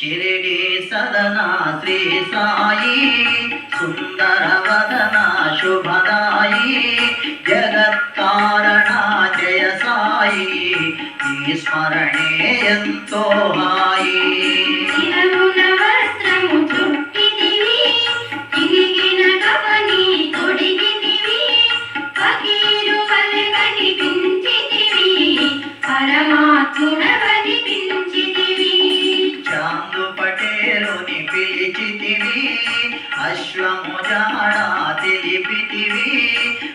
शिरडी सदना श्री साई सुंदर वदना शुभदाई जगत्कारणा जय साई नी स्मरणे ఎంతో హాయి అశ్వముజాడా తెలిపితివి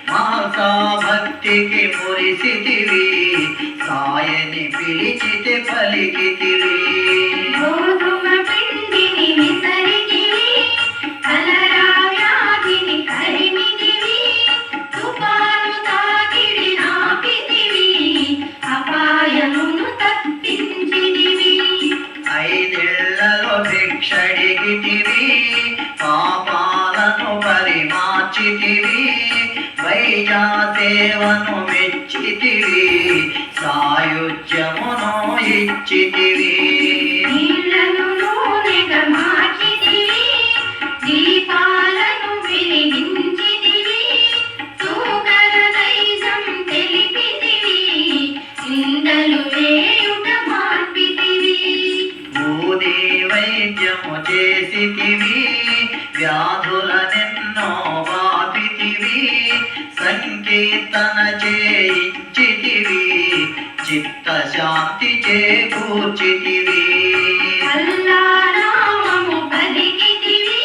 మాసా భక్తికి మురిసితివి సాయని పిలిచితే పలికితివి గోధుమ పిండిని విసరితివి కలరా వ్యాధిని కరిమితివి తుఫాను తాకిడి నాపితివి అపాయమును తప్పించితివి 5 ఏళ్లలో భిక్షడిగితివి పాపాలను పరిమార్చితివి వైజా సేవను మెచ్చితివి సాయుధ్యమును ఇచ్చితివి నీళ్లను నూనెగా మార్చితివి దీపాలను వెలిగించితివి సూకర నైజం తెలిపితివి ఇందలు వేయుట మార్పితివి ఊది వైద్యము చేసితివి వ్యాధులనెన్నో వాపితివి సంకీర్తన చేయించితివి చిత్తశాంతి చేకూర్చితివి అల్లానామము పలికితివి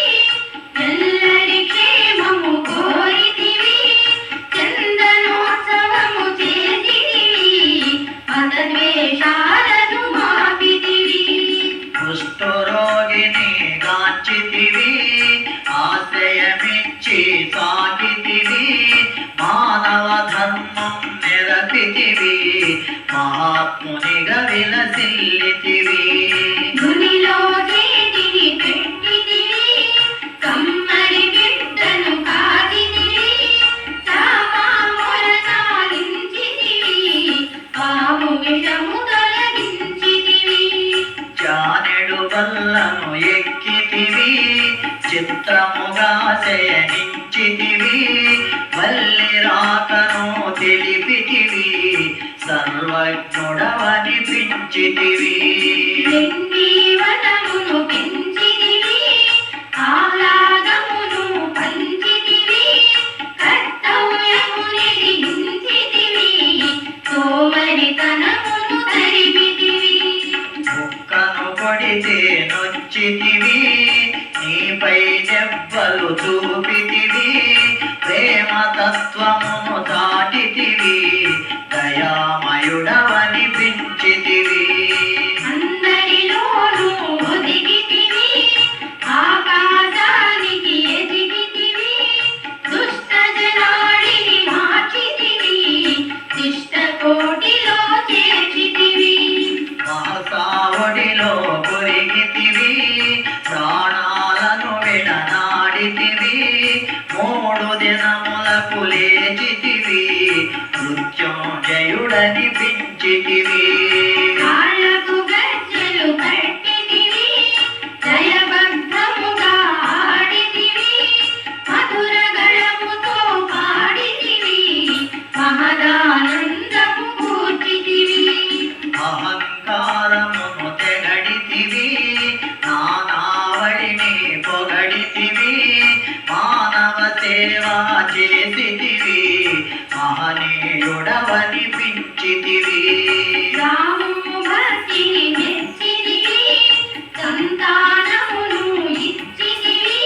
ఎల్లరి క్షేమము కోరితివి చందనోత్సవము చేసితివి మతద్వేషాలను మాపితివి కుష్ఠరోగిని గాంచితివి ఆశ్రయమిచ్చి సాకితివి మానవ ధర్మం నిరపితివి మహాత్మునిగా విలసిల్లితివి గునిలో చేతిని పెట్టితివి కమ్మరి బిడ్డను కాదితివి సామా మొరనాలించితివి పాము విషము తొలగించితివి జానెడు బల్లను ఎక్కితివి చిత్రముగా శయనించితివి వల్లి రాకను తెలిపితివి సర్వజ్ఞుడవనిపించితివి వనమును పెంచితివి ఆహ్లాదమును పంచితివి కర్తవ్యము నెరిగించితివి సోమరితనమును తరిమితివి ముక్కను కొడితే నొచ్చితివి నీపై దెబ్బలు చూపితివి ప్రేమ తత్వమును దాటితివి దయామయుడవనిపించితివి అందరిలోనూ ఒదిగితివి ఆకాశానికి ఎదిగితివి దుష్ట జనాడిని మార్చితివి శిష్ట కోటిలో చేర్చితివి మహసావడిలో కొరిగితివి ప్రాణాలను విడనాడితివి 3 దినములకు లేచితివి మృత్యుంజయుడనిపించితివి కాళ్ళకు గజ్జెలు కట్టితివి జయబద్ధముగా ఆడితివి మధుర గళముతో పాడితివి మహదానందము కూర్చితివి అహంకారమును తెగడితివి నానావళిని పొగడితివి మానవ సేవ చేసితివి మహనీయుడవనిపించితివి రాము భక్తిని మెచ్చితివి సంతానమును ఇచ్చితివి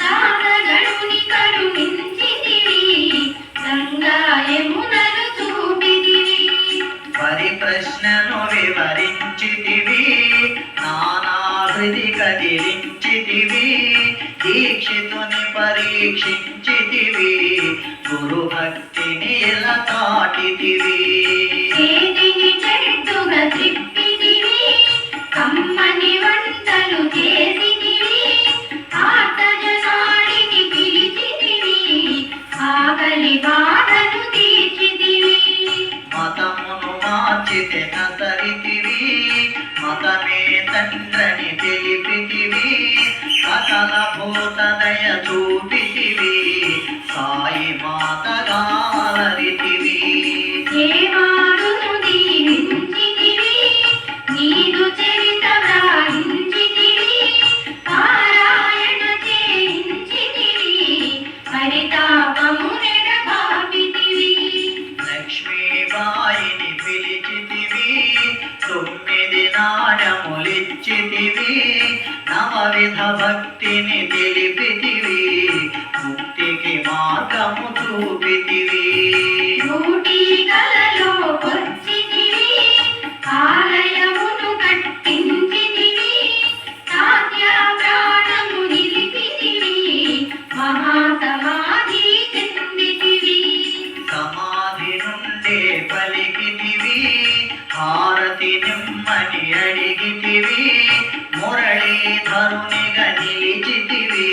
తాతగడుని కరుణించితివి గంగాయమునను చూపితివి పరిప్రశ్నను వివరించితివి నానాహృది కదిలించితివి దీక్షితుని పరీక్షించితివి గురు భక్తిని ఇలా తాటితివి చేతిని చెట్టుగా త్రిప్పితివి కమ్మని వంటలు చేసితివి ఆర్తజనాడిని పిలిచితివి ఆకలి బాధను తీర్చితివి మతమును మార్చితే నసరితివి మతమే తండ్రని చూపితివి సాయి మాతగాలరితివి దేవాడును దీవించితివి నీదు చరిత వ్రాయించితివి పారాయణ చేయించితివి పరితాపము నెడబాపితివి లక్ష్మీబాయిని పిలిచితివి 9 నాణములిచ్చితివి నవవిధ భక్తిని తెలిపితివి ముక్తికి మార్గము చూపితివి నూటి కలలో వచ్చితివి ఆలయమును కట్టించితివి సాధ్య ప్రాణము నిలిపితివి మహాసమాధి చెందితివి సమాధి నుండే పలికితివి హారతి నిమ్మని అడిగితివి మురళీధరునిగా నిలిచితివి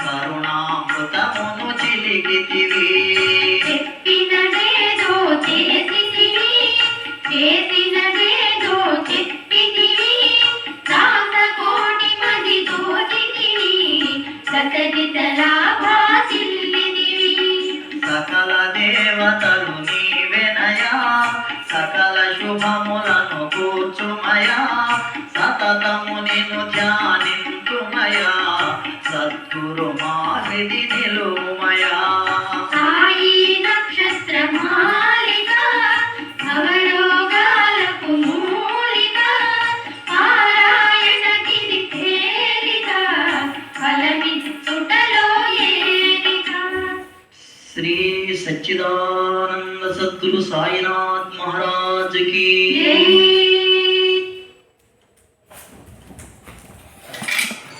కరుణామృతమును చిలికితివి చెప్పినదేదో చేసితివి చేసినదేదో చెప్పితివి దాసకోటి మది దోచితివి సతజితలా భాసిల్లితివి సకల దేవతలు నీవెనయా సకల శుభములను కూర్చుమయా సతతము నిన్ను ధ్యానించుమయా సద్గురు మాహిది నిలుమయా సాయి నక్షత్ర మాలిక భవరోగాలకు మూలిక పారాయణ గిరి తేలిక ఫలమిచ్చుటలో ఏలిక శ్రీ సచ్చిదానంద సద్గురు సాయినాథ్ మహారాజ్ కి జై